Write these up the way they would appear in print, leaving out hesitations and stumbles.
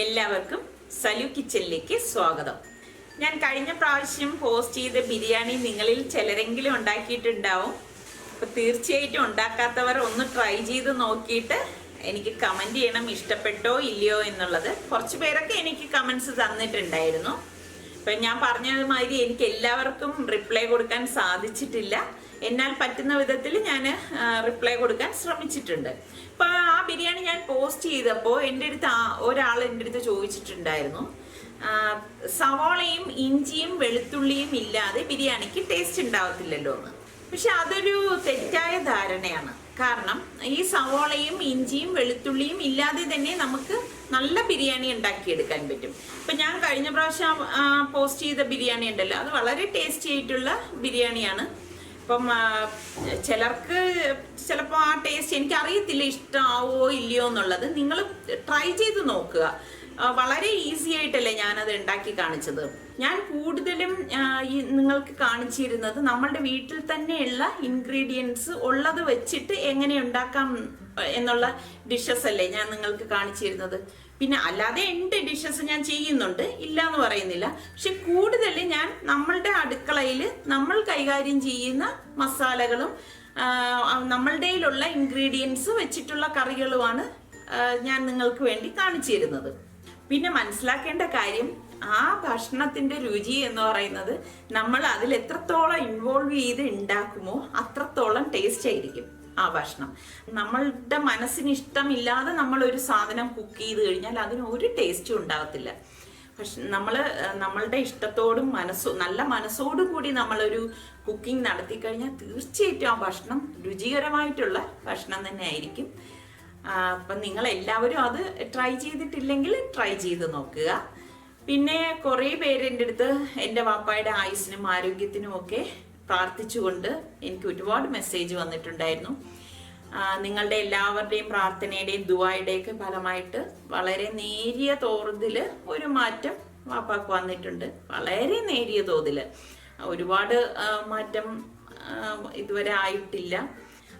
എല്ലാവർക്കും സലു കിച്ചണിലേക്ക് സ്വാഗതം. ഞാൻ കഴിഞ്ഞ പ്രാവശ്യം പോസ്റ്റ് ചെയ്ത ബിരിയാണി നിങ്ങളിൽ ചിലരെങ്കിലും ഉണ്ടാക്കിയിട്ടുണ്ടാവും. അപ്പോൾ തീർച്ചയായിട്ടും ഉണ്ടാക്കാത്തവർ ഒന്ന് ട്രൈ ചെയ്ത് നോക്കിയിട്ട് എനിക്ക് കമൻറ്റ് ചെയ്യണം ഇഷ്ടപ്പെട്ടോ ഇല്ലയോ എന്നുള്ളത്. കുറച്ച് പേരൊക്കെ എനിക്ക് കമൻസ് തന്നിട്ടുണ്ടായിരുന്നു. അപ്പം ഞാൻ പറഞ്ഞതുമാതിരി എനിക്ക് എല്ലാവർക്കും റിപ്ലൈ കൊടുക്കാൻ സാധിച്ചിട്ടില്ല. എന്നാൽ പറ്റുന്ന വിധത്തിൽ ഞാൻ റിപ്ലൈ കൊടുക്കാൻ ശ്രമിച്ചിട്ടുണ്ട്. അപ്പോൾ ആ ബിരിയാണി ഞാൻ പോസ്റ്റ് ചെയ്തപ്പോൾ ഒരാൾ എൻ്റെ അടുത്ത് ചോദിച്ചിട്ടുണ്ടായിരുന്നു, സവാളയും ഇഞ്ചിയും വെളുത്തുള്ളിയും ഇല്ലാതെ ബിരിയാണിക്ക് ടേസ്റ്റ് ഉണ്ടാവത്തില്ലല്ലോ എന്ന്. പക്ഷെ അതൊരു തെറ്റായ ധാരണയാണ്. കാരണം ഈ സവാളയും ഇഞ്ചിയും വെളുത്തുള്ളിയും ഇല്ലാതെ തന്നെ നമുക്ക് നല്ല ബിരിയാണി ഉണ്ടാക്കിയെടുക്കാൻ പറ്റും. ഇപ്പം ഞാൻ കഴിഞ്ഞ പ്രാവശ്യം പോസ്റ്റ് ചെയ്ത ബിരിയാണി ഉണ്ടല്ലോ, അത് വളരെ ടേസ്റ്റി ആയിട്ടുള്ള ബിരിയാണിയാണ്. അപ്പം ചിലർക്ക് ചിലപ്പോൾ ആ ടേസ്റ്റ് എനിക്കറിയത്തില്ല ഇഷ്ടമാവോ ഇല്ലയോ എന്നുള്ളത്. നിങ്ങൾ ട്രൈ ചെയ്ത് നോക്കുക. വളരെ ഈസി ആയിട്ടല്ലേ ഞാനത് ഉണ്ടാക്കി കാണിച്ചത്. ഞാൻ കൂടുതലും നിങ്ങൾക്ക് കാണിച്ചിരുന്നത് നമ്മളുടെ വീട്ടിൽ തന്നെയുള്ള ഇൻഗ്രീഡിയൻസ് ഉള്ളത് വെച്ചിട്ട് എങ്ങനെ ഉണ്ടാക്കാം എന്നുള്ള ഡിഷസ് അല്ലേ ഞാൻ നിങ്ങൾക്ക് കാണിച്ചിരുന്നത്. പിന്നെ അല്ലാതെ എൻ്റെ ഡിഷസ് ഞാൻ ചെയ്യുന്നുണ്ട്, ഇല്ല എന്ന് പറയുന്നില്ല. പക്ഷെ കൂടുതൽ ഞാൻ നമ്മളുടെ അടുക്കളയിൽ നമ്മൾ കൈകാര്യം ചെയ്യുന്ന മസാലകളും നമ്മളുടെയിലുള്ള ഇൻഗ്രീഡിയൻസ് വെച്ചിട്ടുള്ള കറികളുമാണ് ഞാൻ നിങ്ങൾക്ക് വേണ്ടി കാണിച്ചിരുന്നത്. പിന്നെ മനസ്സിലാക്കേണ്ട കാര്യം, ആ ഭക്ഷണത്തിന്റെ രുചി എന്ന് പറയുന്നത് നമ്മൾ അതിൽ എത്രത്തോളം ഇൻവോൾവ് ചെയ്ത് ഉണ്ടാക്കുമോ അത്രത്തോളം ടേസ്റ്റ് ആയിരിക്കും ആ ഭക്ഷണം. നമ്മളുടെ മനസ്സിന് ഇഷ്ടമില്ലാതെ നമ്മൾ ഒരു സാധനം കുക്ക് ചെയ്ത് കഴിഞ്ഞാൽ അതിന് ഒരു ടേസ്റ്റും ഉണ്ടാകത്തില്ല. പക്ഷെ നമ്മളുടെ ഇഷ്ടത്തോടും നല്ല മനസ്സോടും കൂടി നമ്മളൊരു കുക്കിംഗ് നടത്തി കഴിഞ്ഞാൽ തീർച്ചയായിട്ടും ആ ഭക്ഷണം രുചികരമായിട്ടുള്ള ഭക്ഷണം തന്നെ ആയിരിക്കും. അപ്പം നിങ്ങളെല്ലാവരും അത് ട്രൈ ചെയ്തിട്ടില്ലെങ്കിൽ ട്രൈ ചെയ്ത് നോക്കുക. പിന്നെ കുറേ പേര് എൻ്റെ അടുത്ത് എൻ്റെ വാപ്പായുടെ ആയുസ്സിനും ആരോഗ്യത്തിനും ഒക്കെ പ്രാർത്ഥിച്ചുകൊണ്ട് എനിക്ക് ഒരുപാട് മെസ്സേജ് വന്നിട്ടുണ്ടായിരുന്നു. നിങ്ങളുടെ എല്ലാവരുടെയും പ്രാർത്ഥനയുടെയും ദുആയുടെയൊക്കെ ഫലമായിട്ട് വളരെ നേരിയ തോതിൽ ഒരു മാറ്റം വാപ്പാക്ക് വന്നിട്ടുണ്ട്. വളരെ നേരിയ തോതിൽ, ഒരുപാട് മാറ്റം ഇതുവരെ ആയിട്ടില്ല.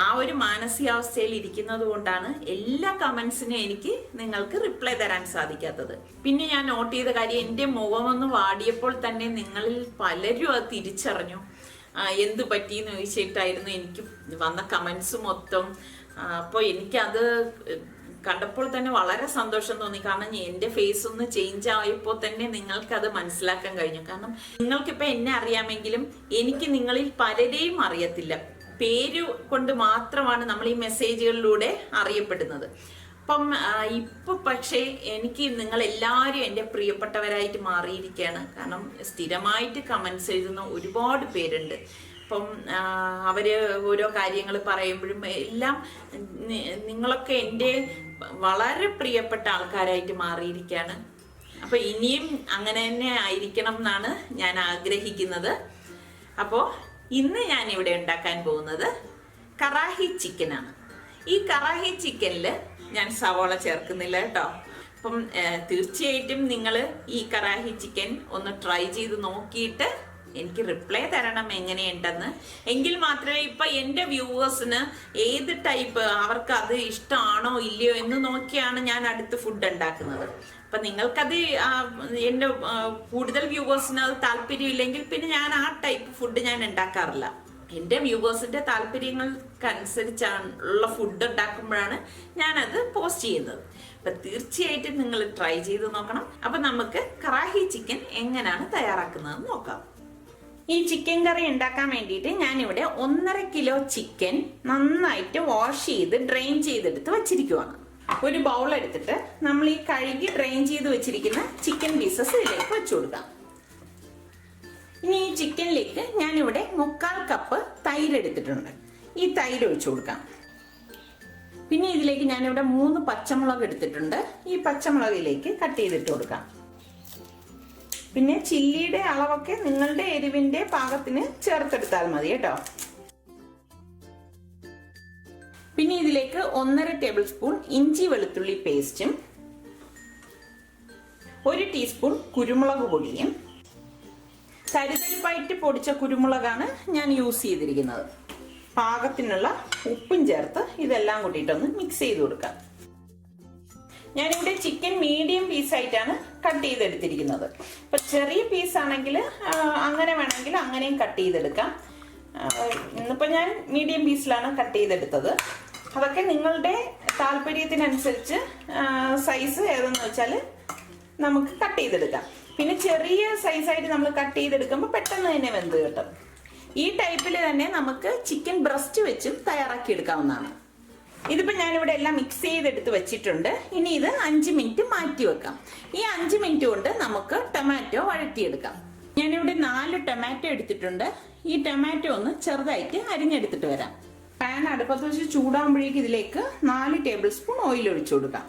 ആ ഒരു മാനസികാവസ്ഥയിൽ ഇരിക്കുന്നത് കൊണ്ടാണ് എല്ലാ കമന്റ്സിനും എനിക്ക് നിങ്ങൾക്ക് റിപ്ലൈ തരാൻ സാധിക്കാത്തത്. പിന്നെ ഞാൻ നോട്ട് ചെയ്ത കാര്യം, എൻ്റെ മുഖമൊന്ന് വാടിയപ്പോൾ തന്നെ നിങ്ങളിൽ പലരും അത് തിരിച്ചറിഞ്ഞു. എന്ത് പറ്റിയെന്ന് ചോദിച്ചിട്ടായിരുന്നു എനിക്ക് വന്ന കമന്റ്സ് മൊത്തം. അപ്പോൾ എനിക്കത് കണ്ടപ്പോൾ തന്നെ വളരെ സന്തോഷം തോന്നി. കാരണം എൻ്റെ ഫേസ് ഒന്ന് ചേഞ്ച് ആയപ്പോൾ തന്നെ നിങ്ങൾക്കത് മനസ്സിലാക്കാൻ കഴിഞ്ഞു. കാരണം നിങ്ങൾക്കിപ്പോൾ എന്നെ അറിയാമെങ്കിലും എനിക്ക് നിങ്ങളിൽ പലരെയും അറിയത്തില്ല. പേര് കൊണ്ട് മാത്രമാണ് നമ്മൾ ഈ മെസ്സേജുകളിലൂടെ അറിയപ്പെടുന്നത്. അപ്പം ഇപ്പൊ പക്ഷേ എനിക്ക് നിങ്ങളെല്ലാവരും എൻ്റെ പ്രിയപ്പെട്ടവരായിട്ട് മാറിയിരിക്കുകയാണ്. കാരണം സ്ഥിരമായിട്ട് കമൻസ് എഴുതുന്ന ഒരുപാട് പേരുണ്ട്. അപ്പം അവര് ഓരോ കാര്യങ്ങൾ പറയുമ്പോഴും എല്ലാം നിങ്ങളൊക്കെ എൻ്റെ വളരെ പ്രിയപ്പെട്ട ആൾക്കാരായിട്ട് മാറിയിരിക്കുകയാണ്. അപ്പൊ ഇനിയും അങ്ങനെ തന്നെ ആയിരിക്കണം എന്നാണ് ഞാൻ ആഗ്രഹിക്കുന്നത്. അപ്പോൾ ഇന്ന് ഞാൻ ഇവിടെ ഉണ്ടാക്കാൻ പോകുന്നത് കറാഹി ചിക്കനാണ്. ഈ കറാഹി ചിക്കനിൽ ഞാൻ സവാള ചേർക്കുന്നില്ല കേട്ടോ. അപ്പം തീർച്ചയായിട്ടും നിങ്ങൾ ഈ കറാഹി ചിക്കൻ ഒന്ന് ട്രൈ ചെയ്ത് നോക്കിയിട്ട് എനിക്ക് റിപ്ലൈ തരണം എങ്ങനെയുണ്ടെന്ന്. എങ്കിൽ മാത്രമേ ഇപ്പം എൻ്റെ വ്യൂവേഴ്സിന് ഏത് ടൈപ്പ് അവർക്ക് അത് ഇഷ്ടമാണോ ഇല്ലയോ എന്ന് നോക്കിയാണ് ഞാൻ അടുത്ത് ഫുഡ് ഉണ്ടാക്കുന്നത്. അപ്പം നിങ്ങൾക്കത് എൻ്റെ കൂടുതൽ വ്യൂവേഴ്സിന് അത് താല്പര്യമില്ലെങ്കിൽ പിന്നെ ഞാൻ ആ ടൈപ്പ് ഫുഡ് ഞാൻ ഉണ്ടാക്കാറില്ല. എൻ്റെ വ്യൂവേഴ്സിൻ്റെ താല്പര്യങ്ങൾക്കനുസരിച്ചുള്ള ഫുഡ് ഉണ്ടാക്കുമ്പോഴാണ് ഞാനത് പോസ്റ്റ് ചെയ്യുന്നത്. അപ്പം തീർച്ചയായിട്ടും നിങ്ങൾ ട്രൈ ചെയ്ത് നോക്കണം. അപ്പം നമുക്ക് കറാഹി ചിക്കൻ എങ്ങനെയാണ് തയ്യാറാക്കുന്നതെന്ന് നോക്കാം. ഈ ചിക്കൻ കറി ഉണ്ടാക്കാൻ വേണ്ടിയിട്ട് ഞാനിവിടെ 1.5 കിലോ ചിക്കൻ നന്നായിട്ട് വാഷ് ചെയ്ത് ഡ്രെയിൻ ചെയ്തെടുത്ത് വച്ചിരിക്കുവാണ്. ഒരു ബൗൾ എടുത്തിട്ട് നമ്മൾ ഈ കഴുകി ഡ്രെയിൻ ചെയ്ത് വെച്ചിരിക്കുന്ന ചിക്കൻ പീസസ് ഇതിലേക്ക് വെച്ചു കൊടുക്കാം. ഇനി ഈ ചിക്കനിലേക്ക് ഞാനിവിടെ 1/4 കപ്പ് തൈര് എടുത്തിട്ടുണ്ട്. ഈ തൈര് ഒഴിച്ചു കൊടുക്കാം. പിന്നെ ഇതിലേക്ക് ഞാനിവിടെ 3 പച്ചമുളക് എടുത്തിട്ടുണ്ട്. ഈ പച്ചമുളകിലേക്ക് കട്ട് ചെയ്തിട്ട് കൊടുക്കാം. പിന്നെ ചില്ലിയുടെ അളവൊക്കെ നിങ്ങളുടെ എരിവിന്റെ പാകത്തിന് ചേർത്തെടുത്താൽ മതി കേട്ടോ. പിന്നെ ഇതിലേക്ക് 1.5 ടേബിൾ സ്പൂൺ ഇഞ്ചി വെളുത്തുള്ളി പേസ്റ്റും 1 ടീസ്പൂൺ കുരുമുളക് പൊടിയും, തരിതരിപ്പായിട്ട് പൊടിച്ച കുരുമുളകാണ് ഞാൻ യൂസ് ചെയ്തിരിക്കുന്നത്. പാകത്തിനുള്ള ഉപ്പും ചേർത്ത് ഇതെല്ലാം കൂട്ടിയിട്ടൊന്ന് മിക്സ് ചെയ്ത് കൊടുക്കാം. ഞാനിവിടെ ചിക്കൻ മീഡിയം പീസായിട്ടാണ് കട്ട് ചെയ്തെടുത്തിരിക്കുന്നത്. ഇപ്പം ചെറിയ പീസാണെങ്കിൽ അങ്ങനെ വേണമെങ്കിൽ അങ്ങനെയും കട്ട് ചെയ്തെടുക്കാം. ഇന്നിപ്പോൾ ഞാൻ മീഡിയം പീസിലാണ് കട്ട് ചെയ്തെടുത്തത്. അതൊക്കെ നിങ്ങളുടെ താല്പര്യത്തിനനുസരിച്ച് സൈസ് ഏതെന്ന് വെച്ചാൽ നമുക്ക് കട്ട് ചെയ്തെടുക്കാം. പിന്നെ ചെറിയ സൈസായിട്ട് നമ്മൾ കട്ട് ചെയ്തെടുക്കുമ്പോൾ പെട്ടെന്ന് തന്നെ വെന്ത് കിട്ടും. ഈ ടൈപ്പിൽ തന്നെ നമുക്ക് ചിക്കൻ ബ്രസ്റ്റ് വെച്ചും തയ്യാറാക്കി എടുക്കാവുന്നതാണ്. ഇതിപ്പോൾ ഞാനിവിടെ എല്ലാം മിക്സ് ചെയ്തെടുത്ത് വെച്ചിട്ടുണ്ട്. ഇനി ഇത് 5 മിനിറ്റ് മാറ്റി വെക്കാം. ഈ 5 മിനിറ്റ് കൊണ്ട് നമുക്ക് ടൊമാറ്റോ വഴറ്റിയെടുക്കാം. ഞാനിവിടെ 4 ടൊമാറ്റോ എടുത്തിട്ടുണ്ട്. ഈ ടൊമാറ്റോ ഒന്ന് ചെറുതായിട്ട് അരിഞ്ഞെടുത്തിട്ട് വരാം. പാൻ അടുപ്പത്ത് വെച്ച് ചൂടാകുമ്പോഴേക്ക് ഇതിലേക്ക് 4 ടേബിൾ സ്പൂൺ ഓയിൽ ഒഴിച്ചു കൊടുക്കാം.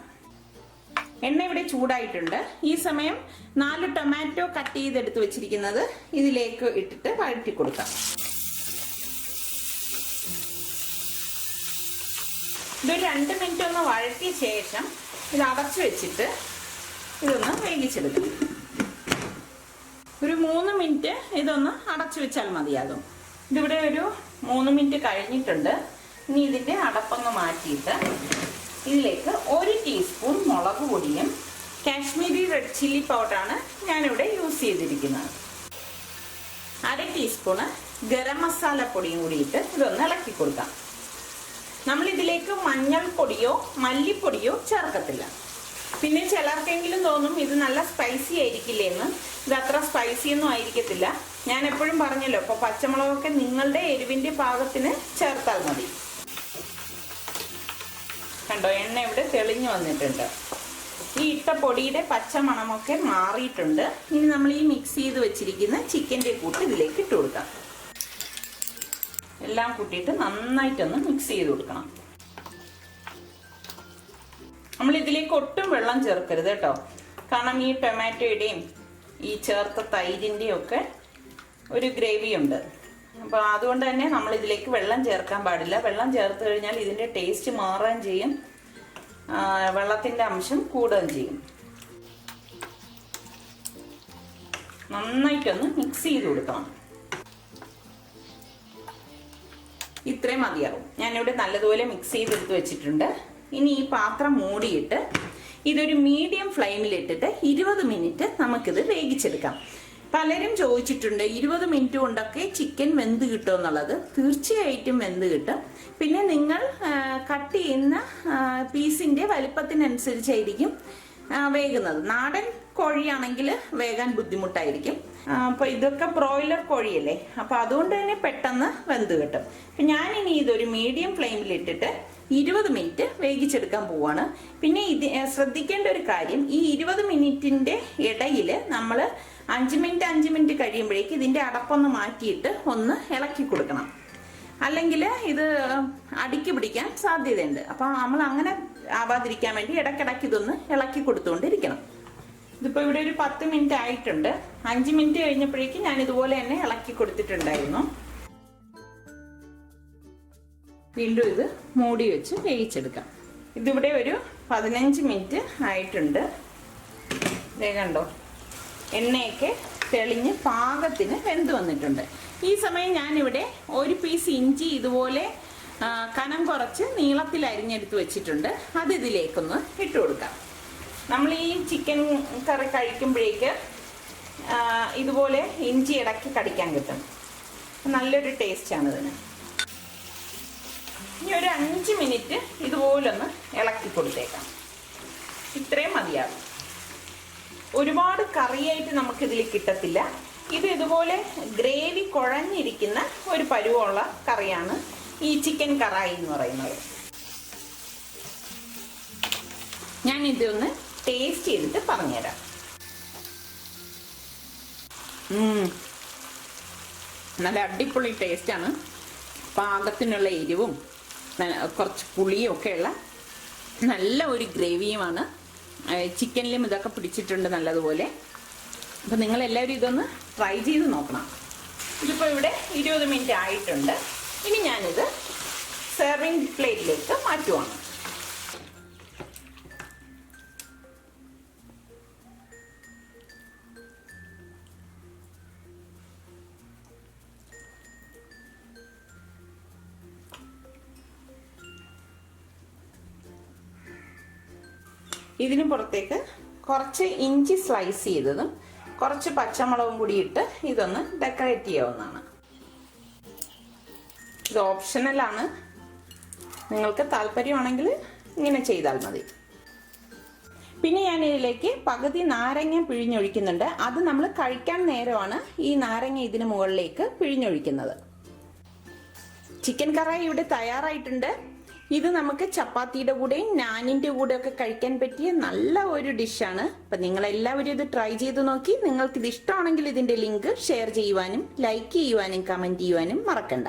എണ്ണ ഇവിടെ ചൂടായിട്ടുണ്ട്. ഈ സമയം 4 ടൊമാറ്റോ കട്ട് ചെയ്തെടുത്ത് വെച്ചിരിക്കുന്നത് ഇതിലേക്ക് ഇട്ടിട്ട് വഴറ്റി കൊടുക്കാം. ഇതൊരു 2 മിനിറ്റ് ഒന്ന് വഴറ്റിയ ശേഷം ഇത് അടച്ചു വെച്ചിട്ട് ഇതൊന്ന് വേവിച്ചെടുക്കാം. ഒരു 3 മിനിറ്റ് ഇതൊന്ന് അടച്ചു വെച്ചാൽ മതിയാകും. ഇതിവിടെ ഒരു 3 മിനിറ്റ് കഴിഞ്ഞിട്ടുണ്ട്. ഇനി ഇതിൻ്റെ അടപ്പൊന്ന് മാറ്റിയിട്ട് ഇതിലേക്ക് 1 ടീസ്പൂൺ മുളക് പൊടിയും കാശ്മീരി റെഡ് ചില്ലി പൗഡറാണ് ഞാനിവിടെ യൂസ് ചെയ്തിരിക്കുന്നത്. 1/2 ടീസ്പൂണ് ഗരം മസാല പൊടിയും കൂടിയിട്ട് ഇതൊന്ന് ഇളക്കി കൊടുക്കാം. നമ്മൾ ഇതിലേക്ക് മഞ്ഞൾപ്പൊടിയോ മല്ലിപ്പൊടിയോ ചേർക്കത്തില്ല. പിന്നെ ചിലർക്കെങ്കിലും തോന്നും ഇത് നല്ല സ്പൈസി ആയിരിക്കില്ലേ എന്ന്. ഇത് അത്ര സ്പൈസി ഒന്നും ആയിരിക്കത്തില്ല. ഞാൻ എപ്പോഴും പറഞ്ഞല്ലോ, അപ്പോൾ പച്ചമുളകൊക്കെ നിങ്ങളുടെ എരിവിൻ്റെ പാകത്തിന് ചേർത്താൽ മതി. കണ്ടോ, എണ്ണ ഇവിടെ തെളിഞ്ഞു വന്നിട്ടുണ്ട്. ഈ ഇട്ട പൊടിയുടെ പച്ച മണമൊക്കെ മാറിയിട്ടുണ്ട്. ഇനി നമ്മൾ ഈ മിക്സ് ചെയ്ത് വെച്ചിരിക്കുന്ന ചിക്കൻ്റെ കൂട്ട് ഇതിലേക്ക് ഇട്ട് കൊടുക്കാം. എല്ലാം കൂട്ടിയിട്ട് നന്നായിട്ടൊന്ന് മിക്സ് ചെയ്ത് കൊടുക്കണം. നമ്മൾ ഇതിലേക്ക് ഒട്ടും വെള്ളം ചേർക്കരുത് കേട്ടോ. കാരണം ഈ ടൊമാറ്റോയുടെയും ഈ ചേർത്ത തൈരിൻ്റെയും ഒക്കെ ഒരു ഗ്രേവി ഉണ്ട്. അപ്പോൾ അതുകൊണ്ട് തന്നെ നമ്മൾ ഇതിലേക്ക് വെള്ളം ചേർക്കാൻ പാടില്ല. വെള്ളം ചേർത്ത് കഴിഞ്ഞാൽ ഇതിൻ്റെ ടേസ്റ്റ് മാറുകയും ചെയ്യും, വെള്ളത്തിൻ്റെ അംശം കൂടുകയും ചെയ്യും. നന്നായിട്ടൊന്ന് മിക്സ് ചെയ്ത് കൊടുക്കണം. ഇത്രയും മതിയാവും. ഞാനിവിടെ നല്ലതുപോലെ മിക്സ് ചെയ്തെടുത്ത് വെച്ചിട്ടുണ്ട്. ഇനി ഈ പാത്രം മൂടിയിട്ട് ഇതൊരു മീഡിയം ഫ്ലെയിമിലിട്ടിട്ട് 20 മിനിറ്റ് നമുക്കിത് വേവിച്ചെടുക്കാം. പലരും ചോദിച്ചിട്ടുണ്ട് 20 മിനിറ്റ് കൊണ്ടൊക്കെ ചിക്കൻ വെന്ത് കിട്ടുമോ എന്നുള്ളത്. തീർച്ചയായിട്ടും വെന്ത് കിട്ടും. പിന്നെ നിങ്ങൾ കട്ട് ചെയ്യുന്ന പീസിൻ്റെ വലിപ്പത്തിനനുസരിച്ചായിരിക്കും വേകുന്നത്. നാടൻ കോഴിയാണെങ്കിൽ വേകാൻ ബുദ്ധിമുട്ടായിരിക്കും. അപ്പോൾ ഇതൊക്കെ ബ്രോയിലർ കോഴിയല്ലേ, അപ്പോൾ അതുകൊണ്ട് തന്നെ പെട്ടെന്ന് വെന്ത് കിട്ടും. അപ്പം ഞാനിനി ഇതൊരു മീഡിയം ഫ്ലെയിമിലിട്ടിട്ട് 20 മിനിറ്റ് വേവിച്ചെടുക്കാൻ പോവാണ്. പിന്നെ ഇത് ശ്രദ്ധിക്കേണ്ട ഒരു കാര്യം, ഈ 20 മിനിറ്റിൻ്റെ ഇടയിൽ നമ്മൾ 5 മിനിറ്റ് കഴിയുമ്പോഴേക്ക് ഇതിൻ്റെ അടപ്പൊന്ന് മാറ്റിയിട്ട് ഒന്ന് ഇളക്കി കൊടുക്കണം. അല്ലെങ്കിൽ ഇത് അടിക്ക് പിടിക്കാൻ സാധ്യതയുണ്ട്. അപ്പോൾ നമ്മൾ അങ്ങനെ ആവാതിരിക്കാൻ വേണ്ടി ഇടയ്ക്കിടയ്ക്ക് ഇതൊന്ന് ഇളക്കി കൊടുത്തുകൊണ്ടിരിക്കണം. ഇതിപ്പോൾ ഇവിടെ ഒരു 10 മിനിറ്റ് ആയിട്ടുണ്ട്. 5 മിനിറ്റ് കഴിഞ്ഞപ്പോഴേക്കും ഞാൻ ഇതുപോലെ തന്നെ ഇളക്കി കൊടുത്തിട്ടുണ്ടായിരുന്നു. വീണ്ടും ഇത് മൂടി വെച്ച് വേവിച്ചെടുക്കാം. ഇതിവിടെ ഒരു 15 മിനിറ്റ് ആയിട്ടുണ്ട്. ദേ കണ്ടോ, എണ്ണയൊക്കെ തെളിഞ്ഞ് പാകത്തിന് വെന്ത് വന്നിട്ടുണ്ട്. ഈ സമയം ഞാനിവിടെ 1 പീസ് ഇഞ്ചി ഇതുപോലെ കനം കുറച്ച് നീളത്തിൽ അരിഞ്ഞെടുത്ത് വെച്ചിട്ടുണ്ട്. അത് ഇതിലേക്കൊന്ന് ഇട്ട് കൊടുക്കാം. നമ്മൾ ഈ ചിക്കൻ കറി കഴിക്കുമ്പോഴേക്ക് ഇതുപോലെ ഇഞ്ചി ഇടയ്ക്ക് കടിക്കാൻ കിട്ടും. നല്ലൊരു ടേസ്റ്റാണ് ഇതിന്. ഇനി ഒരു 5 മിനിറ്റ് ഇതുപോലൊന്ന് ഇളക്കി കൊടുത്തേക്കാം. ഇത്രയും മതിയാകും. ഒരുപാട് കറിയായിട്ട് നമുക്കിതിൽ കിട്ടത്തില്ല. ഇത് ഇതുപോലെ ഗ്രേവി കുഴഞ്ഞിരിക്കുന്ന ഒരു പരുവമുള്ള കറിയാണ് ഈ ചിക്കൻ കറായി എന്ന് പറയുന്നത്. ഞാനിതൊന്ന് ടേസ്റ്റ് ചെയ്തിട്ട് പറഞ്ഞുതരാം. നല്ല അടിപൊളി ടേസ്റ്റാണ്. പാകത്തിനുള്ള എരിവും കുറച്ച് പുളിയും ഒക്കെയുള്ള നല്ല ഒരു ഗ്രേവിയുമാണ്. ചിക്കനിലും ഇതൊക്കെ പിടിച്ചിട്ടുണ്ട് നല്ലതുപോലെ. അപ്പോൾ നിങ്ങളെല്ലാവരും ഇതൊന്ന് ട്രൈ ചെയ്ത് നോക്കണം. ഇതിപ്പോൾ ഇവിടെ 20 മിനിറ്റ് ആയിട്ടുണ്ട്. ഇനി ഞാനിത് സെർവിങ് പ്ലേറ്റിലേക്ക് മാറ്റുവാണ്. ഇതിന് പുറത്തേക്ക് കുറച്ച് ഇഞ്ചി സ്ലൈസ് ചെയ്തതും കുറച്ച് പച്ചമുളകും കൂടി ഇട്ട് ഇതൊന്ന് ഡെക്കറേറ്റ് ചെയ്യാവുന്നതാണ്. ഇത് ഓപ്ഷണലാണ്, നിങ്ങൾക്ക് താല്പര്യമാണെങ്കിൽ ഇങ്ങനെ ചെയ്താൽ മതി. പിന്നെ ഞാൻ ഇതിലേക്ക് പകുതി നാരങ്ങ പിഴിഞ്ഞൊഴിക്കുന്നുണ്ട്. അത് നമ്മൾ കഴിക്കാൻ നേരമാണ് ഈ നാരങ്ങ ഇതിന് മുകളിലേക്ക് പിഴിഞ്ഞൊഴിക്കുന്നത്. ചിക്കൻ കറായി ഇവിടെ തയ്യാറായിട്ടുണ്ട്. ഇത് നമുക്ക് ചപ്പാത്തിയുടെ കൂടെയും നാനിന്റെ കൂടെ ഒക്കെ കഴിക്കാൻ പറ്റിയ നല്ല ഒരു ഡിഷാണ്. അപ്പൊ നിങ്ങൾ എല്ലാവരും ഇത് ട്രൈ ചെയ്ത് നോക്കി. നിങ്ങൾക്ക് ഇത് ഇഷ്ടമാണെങ്കിൽ ഇതിന്റെ ലിങ്ക് ഷെയർ ചെയ്യുവാനും ലൈക്ക് ചെയ്യുവാനും കമന്റ് ചെയ്യുവാനും മറക്കണ്ട.